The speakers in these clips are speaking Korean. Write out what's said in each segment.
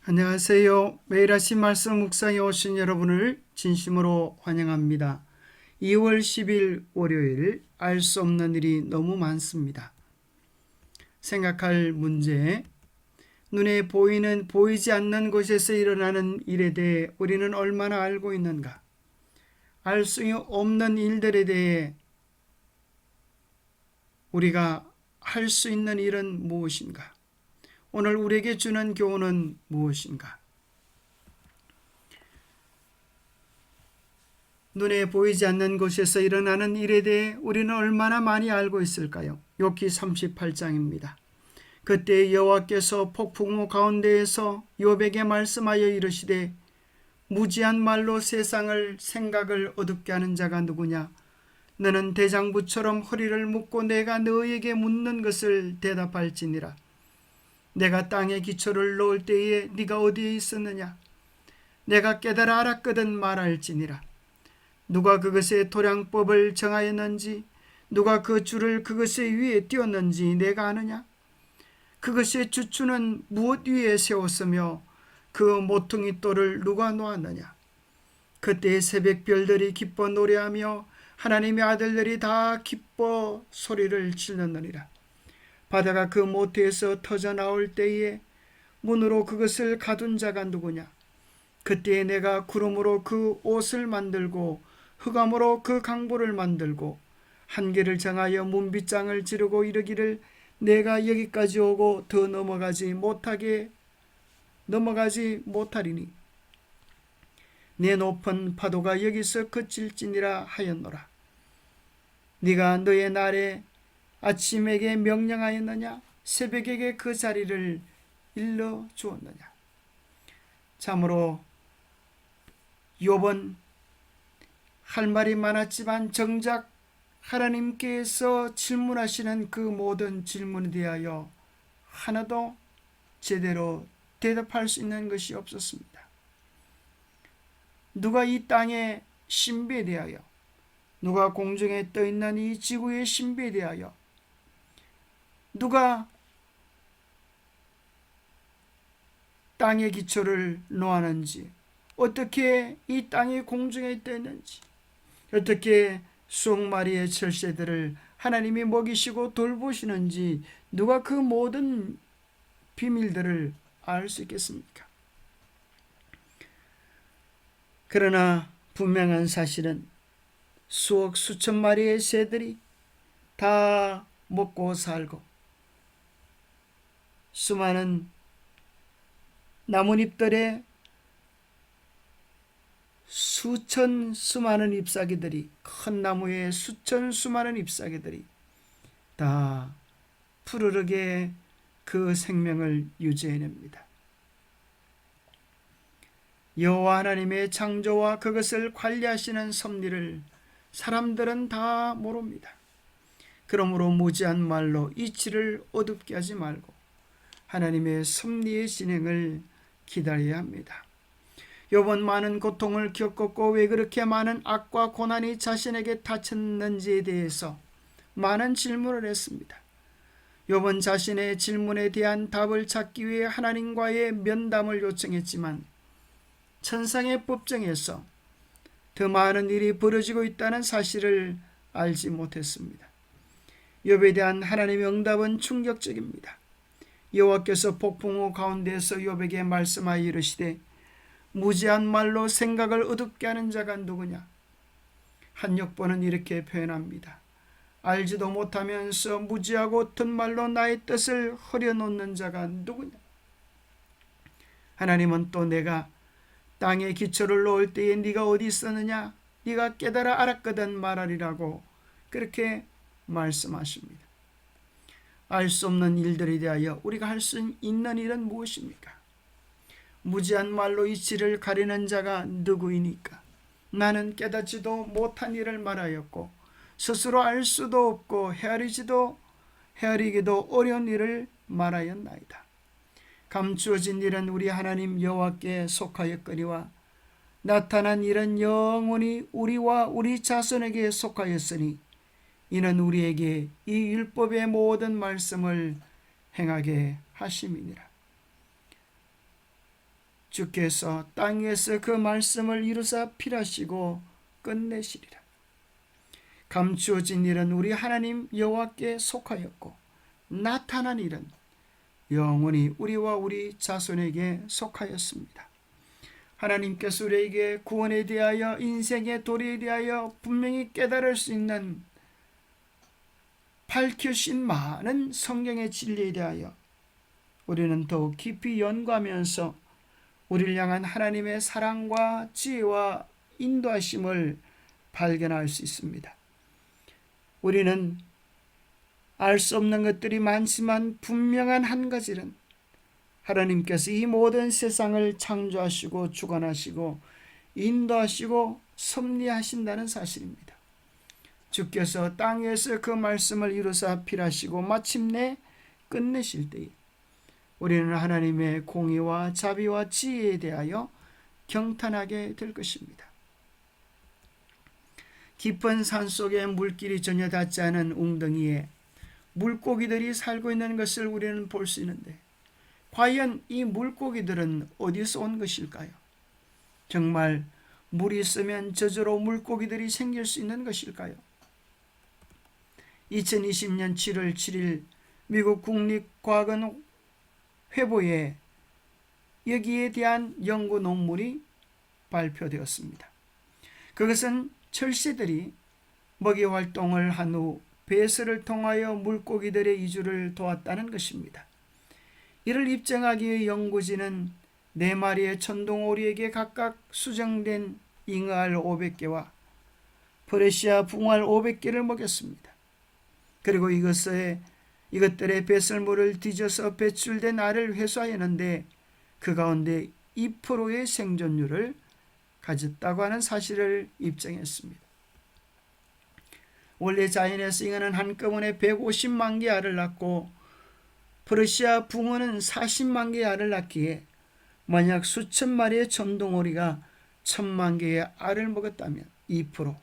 안녕하세요. 매일 아침 말씀 묵상에 오신 여러분을 진심으로 환영합니다. 2월 10일 월요일, 알 수 없는 일이 너무 많습니다. 생각할 문제, 눈에 보이는 보이지 않는 곳에서 일어나는 일에 대해 우리는 얼마나 알고 있는가? 알 수 없는 일들에 대해 우리가 할 수 있는 일은 무엇인가? 오늘 우리에게 주는 교훈은 무엇인가? 눈에 보이지 않는 곳에서 일어나는 일에 대해 우리는 얼마나 많이 알고 있을까요? 욥기 38장입니다. 그때 여호와께서 폭풍우 가운데에서 욥에게 말씀하여 이르시되 무지한 말로 세상을 생각을 어둡게 하는 자가 누구냐? 너는 대장부처럼 허리를 묶고 내가 너에게 묻는 것을 대답할지니라. 내가 땅에 기초를 놓을 때에 네가 어디에 있었느냐? 내가 깨달아 알았거든 말할지니라. 누가 그것의 도량법을 정하였는지, 누가 그 줄을 그것의 위에 띄웠는지 내가 아느냐? 그것의 주추는 무엇 위에 세웠으며 그 모퉁이 돌을 누가 놓았느냐? 그때 새벽별들이 기뻐 노래하며 하나님의 아들들이 다 기뻐 소리를 질렀느니라. 바다가 그 모태에서 터져 나올 때에 문으로 그것을 가둔 자가 누구냐? 그때에 내가 구름으로 그 옷을 만들고 흑암으로 그 강보를 만들고 한계를 정하여 문빗장을 지르고 이르기를 내가 여기까지 오고 더 넘어가지 못하리니 내 높은 파도가 여기서 그칠지니라 하였노라. 네가 너의 날에 아침에게 명령하였느냐? 새벽에게 그 자리를 일러 주었느냐? 참으로 욥은 할 말이 많았지만 정작 하나님께서 질문하시는 그 모든 질문에 대하여 하나도 제대로 대답할 수 있는 것이 없었습니다. 누가 이 땅의 신비에 대하여, 누가 공중에 떠있는 이 지구의 신비에 대하여, 누가 땅의 기초를 놓았는지, 어떻게 이 땅이 공중에 떠있는지, 어떻게 수억 마리의 철새들을 하나님이 먹이시고 돌보시는지 누가 그 모든 비밀들을 알 수 있겠습니까? 그러나 분명한 사실은 수억 수천 마리의 새들이 다 먹고 살고 수많은 나뭇잎들에 수많은 잎사귀들이, 큰 나무에 수많은 잎사귀들이 다 푸르르게 그 생명을 유지해냅니다. 여호와 하나님의 창조와 그것을 관리하시는 섭리를 사람들은 다 모릅니다. 그러므로 무지한 말로 이치를 어둡게 하지 말고 하나님의 섭리의 진행을 기다려야 합니다. 욥은 많은 고통을 겪었고 왜 그렇게 많은 악과 고난이 자신에게 닥쳤는지에 대해서 많은 질문을 했습니다. 욥은 자신의 질문에 대한 답을 찾기 위해 하나님과의 면담을 요청했지만 천상의 법정에서 더 많은 일이 벌어지고 있다는 사실을 알지 못했습니다. 욥에 대한 하나님의 응답은 충격적입니다. 여호와께서 폭풍우 가운데서 욥에게 말씀하여 이르시되 무지한 말로 생각을 어둡게 하는 자가 누구냐? 한 역본은 이렇게 표현합니다. 알지도 못하면서 무지하고 덧말로 나의 뜻을 흐려놓는 자가 누구냐? 하나님은 또 내가 땅에 기초를 놓을 때에 네가 어디 있었느냐? 네가 깨달아 알았거든 말하리라고 그렇게 말씀하십니다. 알 수 없는 일들에 대하여 우리가 할 수 있는 일은 무엇입니까? 무지한 말로 이치를 가리는 자가 누구이니까? 나는 깨닫지도 못한 일을 말하였고 스스로 알 수도 없고 헤아리기도 어려운 일을 말하였나이다. 감추어진 일은 우리 하나님 여호와께 속하였거니와 나타난 일은 영원히 우리와 우리 자손에게 속하였으니 이는 우리에게 이 율법의 모든 말씀을 행하게 하심이니라. 주께서 땅 위에서 그 말씀을 이루사 필하시고 끝내시리라. 감추어진 일은 우리 하나님 여호와께 속하였고 나타난 일은 영원히 우리와 우리 자손에게 속하였습니다. 하나님께서 우리에게 구원에 대하여, 인생의 도리에 대하여 분명히 깨달을 수 있는 밝혀진 많은 성경의 진리에 대하여 우리는 더욱 깊이 연구하면서 우리를 향한 하나님의 사랑과 지혜와 인도하심을 발견할 수 있습니다. 우리는 알 수 없는 것들이 많지만 분명한 한 가지는 하나님께서 이 모든 세상을 창조하시고 주관하시고 인도하시고 섭리하신다는 사실입니다. 주께서 땅에서 그 말씀을 이루사 필하시고 마침내 끝내실 때에 우리는 하나님의 공의와 자비와 지혜에 대하여 경탄하게 될 것입니다. 깊은 산속에 물길이 전혀 닿지 않은 웅덩이에 물고기들이 살고 있는 것을 우리는 볼 수 있는데, 과연 이 물고기들은 어디서 온 것일까요? 정말 물이 있으면 저절로 물고기들이 생길 수 있는 것일까요? 2020년 7월 7일 미국 국립과학원 회보에 여기에 대한 연구 논문이 발표되었습니다. 그것은 철새들이 먹이 활동을 한 후 배설을 통하여 물고기들의 이주를 도왔다는 것입니다. 이를 입증하기 위해 연구진은 4마리의 천둥오리에게 각각 수정된 잉어알 500개와 퍼레시아 붕어알 500개를 먹였습니다. 그리고 이것들의 배설물을 뒤져서 배출된 알을 회수하였는데 그 가운데 2%의 생존율을 가졌다고 하는 사실을 입증했습니다. 원래 자연에서 잉어는 한꺼번에 150만 개의 알을 낳고 퍼르시아 붕어는 40만 개의 알을 낳기에 만약 수천 마리의 천둥오리가 1000만 개의 알을 먹었다면 2%,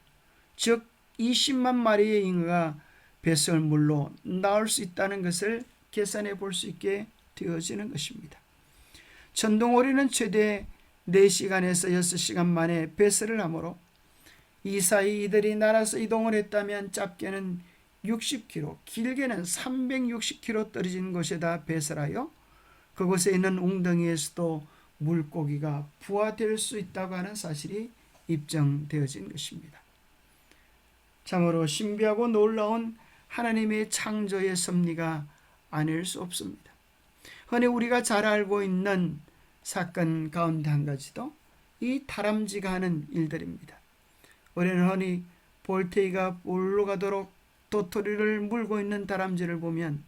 즉 20만 마리의 잉어가 배설물로 나올 수 있다는 것을 계산해 볼 수 있게 되어지는 것입니다. 천둥오리는 최대 4시간에서 6시간 만에 배설을 하므로 이 사이 이들이 날아서 이동을 했다면 짧게는 60km, 길게는 360km 떨어진 곳에다 배설하여 그곳에 있는 웅덩이에서도 물고기가 부화될 수 있다고 하는 사실이 입증되어진 것입니다. 참으로 신비하고 놀라운 하나님의 창조의 섭리가 아닐 수 없습니다. 흔히 우리가 잘 알고 있는 사건 가운데 한 가지도 이 다람쥐가 하는 일들입니다. 우리는 흔히 볼테이가 볼로 가도록 도토리를 물고 있는 다람쥐를 보면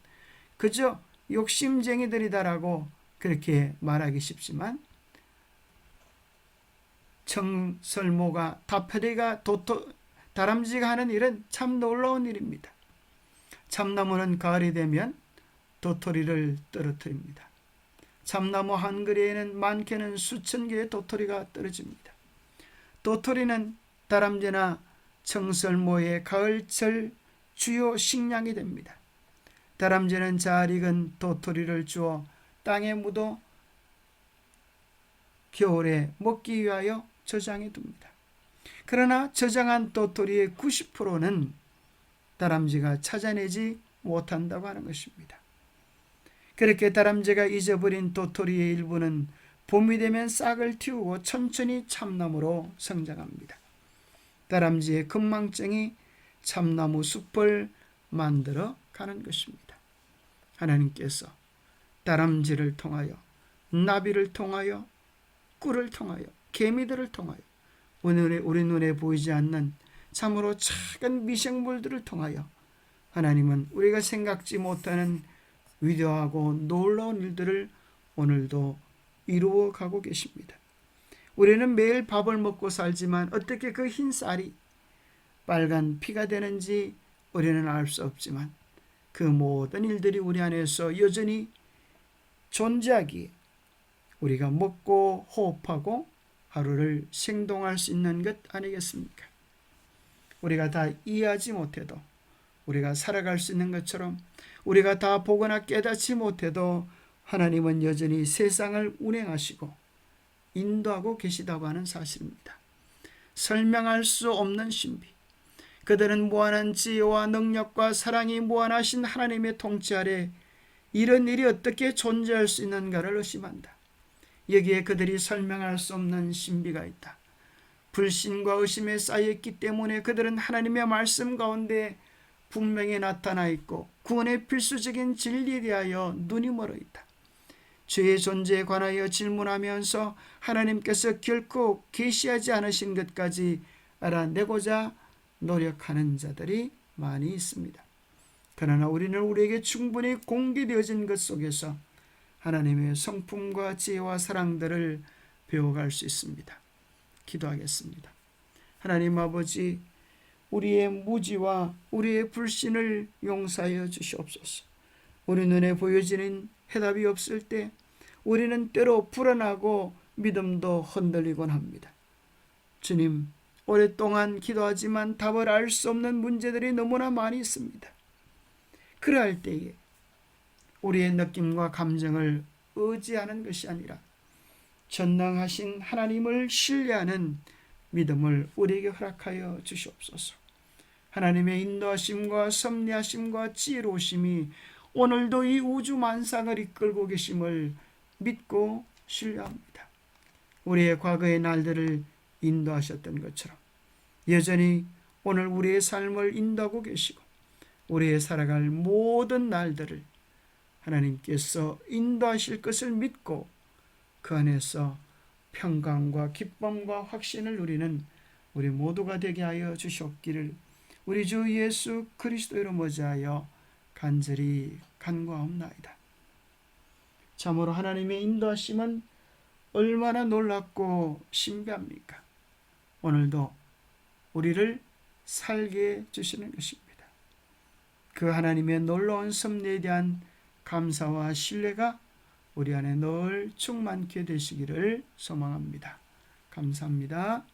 그저 욕심쟁이들이다라고 그렇게 말하기 쉽지만, 청설모가 다페리가 다람쥐가 하는 일은 참 놀라운 일입니다. 참나무는 가을이 되면 도토리를 떨어뜨립니다. 참나무 한 그루에는 많게는 수천 개의 도토리가 떨어집니다. 도토리는 다람쥐나 청설모의 가을철 주요 식량이 됩니다. 다람쥐는 잘 익은 도토리를 주워 땅에 묻어 겨울에 먹기 위하여 저장해 둡니다. 그러나 저장한 도토리의 90%는 다람쥐가 찾아내지 못한다고 하는 것입니다. 그렇게 다람쥐가 잊어버린 도토리의 일부는 봄이 되면 싹을 틔우고 천천히 참나무로 성장합니다. 다람쥐의 금망증이 참나무 숲을 만들어 가는 것입니다. 하나님께서 다람쥐를 통하여, 나비를 통하여, 꿀을 통하여, 개미들을 통하여, 우리 눈에 보이지 않는 참으로 작은 미생물들을 통하여 하나님은 우리가 생각지 못하는 위대하고 놀라운 일들을 오늘도 이루어 가고 계십니다. 우리는 매일 밥을 먹고 살지만 어떻게 그 흰 쌀이 빨간 피가 되는지 우리는 알 수 없지만 그 모든 일들이 우리 안에서 여전히 존재하기에 우리가 먹고 호흡하고 하루를 생동할 수 있는 것 아니겠습니까? 우리가 다 이해하지 못해도, 우리가 살아갈 수 있는 것처럼 우리가 다 보거나 깨닫지 못해도 하나님은 여전히 세상을 운행하시고 인도하고 계시다고 하는 사실입니다. 설명할 수 없는 신비. 그들은 무한한 지혜와 능력과 사랑이 무한하신 하나님의 통치 아래 이런 일이 어떻게 존재할 수 있는가를 의심한다. 여기에 그들이 설명할 수 없는 신비가 있다. 불신과 의심에 쌓여있기 때문에 그들은 하나님의 말씀 가운데 분명히 나타나 있고 구원의 필수적인 진리에 대하여 눈이 멀어 있다. 죄의 존재에 관하여 질문하면서 하나님께서 결코 계시하지 않으신 것까지 알아내고자 노력하는 자들이 많이 있습니다. 그러나 우리는 우리에게 충분히 공개되어진 것 속에서 하나님의 성품과 지혜와 사랑들을 배워갈 수 있습니다. 기도하겠습니다. 하나님 아버지, 우리의 무지와 우리의 불신을 용서하여 주시옵소서. 우리 눈에 보여지는 해답이 없을 때 우리는 때로 불안하고 믿음도 흔들리곤 합니다. 주님, 오랫동안 기도하지만 답을 알 수 없는 문제들이 너무나 많이 있습니다. 그러할 때에 우리의 느낌과 감정을 의지하는 것이 아니라 전능하신 하나님을 신뢰하는 믿음을 우리에게 허락하여 주시옵소서. 하나님의 인도하심과 섭리하심과 지혜로우심이 오늘도 이 우주 만상을 이끌고 계심을 믿고 신뢰합니다. 우리의 과거의 날들을 인도하셨던 것처럼 여전히 오늘 우리의 삶을 인도하고 계시고 우리의 살아갈 모든 날들을 하나님께서 인도하실 것을 믿고 그 안에서 평강과 기쁨과 확신을 누리는 우리 모두가 되게 하여 주시옵기를 우리 주 예수 그리스도로 머지하여 간절히 간구하옵나이다. 참으로 하나님의 인도하심은 얼마나 놀랍고 신비합니까? 오늘도 우리를 살게 주시는 것입니다. 그 하나님의 놀라운 섭리에 대한 감사와 신뢰가 우리 안에 늘 충만케 되시기를 소망합니다. 감사합니다.